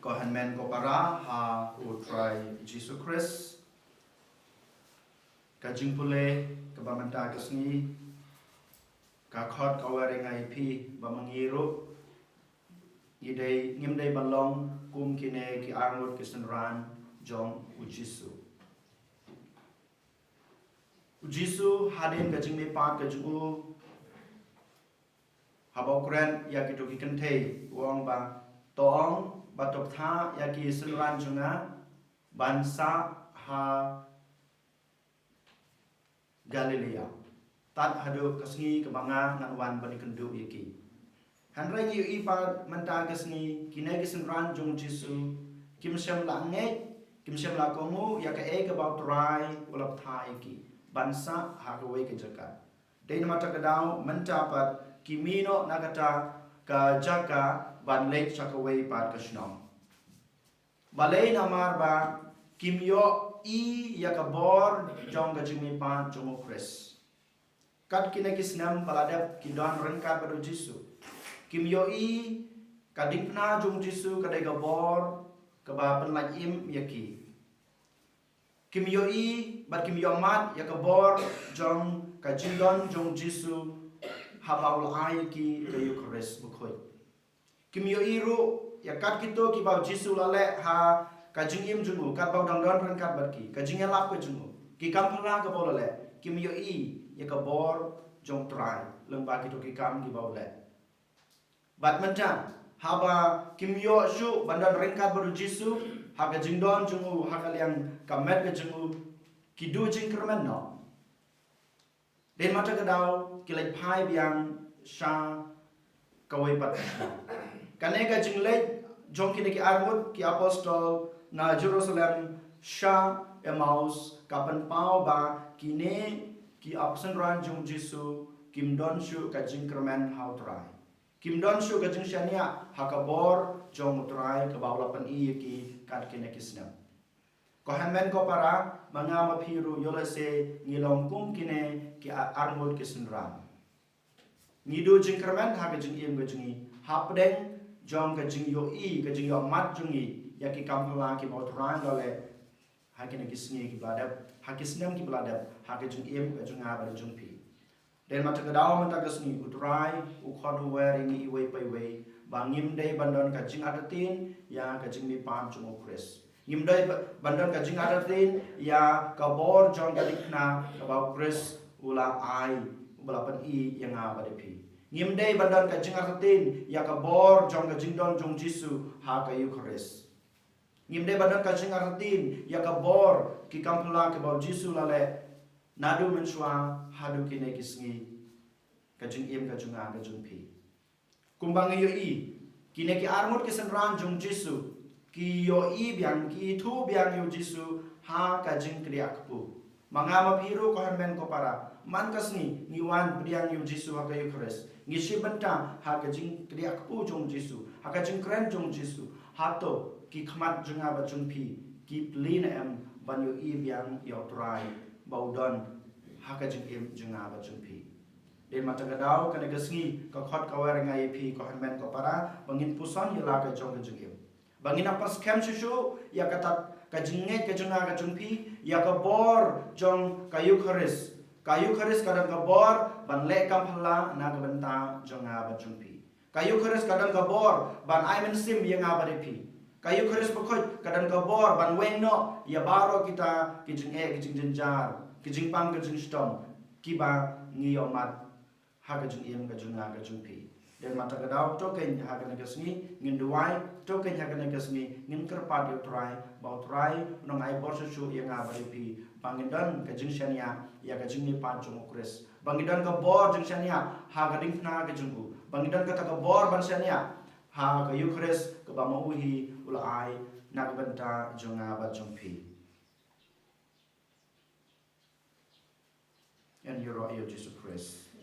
Kohanmen ko para ha utray Jesus Christ kajing pule kabamanta kasni kakhot kawari ngai pi bamangiru idei ngimdei balong kum kine ki arnut kisenran jong ujisu hadin kajing me pat kajing u habau kren ya kitu ki kentei uang ba toong batok tha ya ki senran junga bansa ha Galilea tat hadu kasni kebanga nganwan bani kendu yaki hanrai yu ipa menta kasni kine kisenran jong jisu kim sem la nge kim sem la komu ya ka e about rai ulap tha yaki bansa ha ka we ke jaka dei mata kadau menta pat kimino nagata ka jaka ban lek chakaway pat kasnom balay namar ba kimyo i yakabor jong gajimi pan jomo Chris kat kinekisnam paladap kidon rengkat pada Jisu kimyo i kadingna jong Jisu kadai gabor kaba penlajim yaki kimyo i bat kimyo mat yakabor jong kajindon jong Jisu habaul ayaki kayu Chris bukhoi kimyo iru yakat kito ki bau Jisu lale ha kajingim jungu kat bau dangdon rengkat barki kajingnya lap ke jungu ki kampala ke bau lale kimyo i yakabor jong trai lengba kito ki kam ki bau le bat menjang haba kimyo shu bandan rengkat baru Jisu ha kajingdon jungu ha kaliang kamet ke jungu ki du jingkermen no den mata kedau ki lai pai biang sha kawai pat kaneka jinglek jong kini ki armut ki apostol na Jerusalem sha Emmaus kapan pau ba kine ki absen ran jong Jisu kim don shu ka jingkermen how try kim don shu ka jing shania hakabor jong try ka baulapan i ki kat kine ki snam ko hanmen ko para mangama phiru yolase ngilong kum kine ki armut ki senran ngidu jingkermen ha ka jing im ka jingi hapdeng jong ka jing yo i ka jing yo mat jungi ya ki kampala ki bot ran dole ha ki ne kisni ki bladap ha kisnem ki bladap ha ka jing im ka jing aba jing pi den mata ka daw mata kasni utrai u khon wearing i we pai we bangim dei bandon ka jing adatin ya ka jing mi pam jumo Chris ngim dei bandon ka jing adatin ya ka bor jong ka dikna about Chris ula ai balapan i yang aba de pi ngim dei bandan ka jing artin ya ka bor jong ka jingdon jong Jisu ha ka Eucharist ngim dei bandan ka jing artin ya ka bor ki kampula ka bau Jisu lale nadu mensua hadu kine kisngi ka jing im ka junga ka jung pi kumbang yo i kine ki armut ki senran jong Jisu ki yo i biang ki thu biang yo Jisu ha ka jing kriak pu mangama phiru ko hanmen ko para man kasni ngiwan priang yu Jisu ha ka Eucharist ngisi benta ha ka jing kriak pu jong Jisu ha ka jing kren jong Jisu ha to ki khmat junga ba jung pi ki plin em ban yu i biang yo trai baudon ha ka jing im junga ba jung pi den mata gadau ka negasngi ka khot ka wer ngai pi ko hanmen ko para bangin puson yela ka jong ka jing im bangin apas kem shu ya kata ka jinget ka junga ka jung pi ya ka bor jong ka Eucharist kadang ka bor ban le kampala na ka benta jonga ba jungpi ka Eucharist kadang ka bor ban aimen sim yang aba pi ka Eucharist pokot kadang ka bor ban wengno ya baro kita kijing ki jing jenjar kijing pang ki jing stom ki ba ngiomat ha ka jing im ka junga ka jungpi den mata kadau token ha ka nagasni ngin duai token ha ka nagasni ngin kerpat yo try bau try nong ai bor su yang aba pi bangidan ka jing shania ya ka jing ni pan jomo Chris bangidan ka bor jing shania ha ka ding na ka jingbu bangidan ka ta ka bor ban shania ha ka Eucharist ka ba mauhi ula ai na ka benta jonga ba jongpi and your Jesus Christ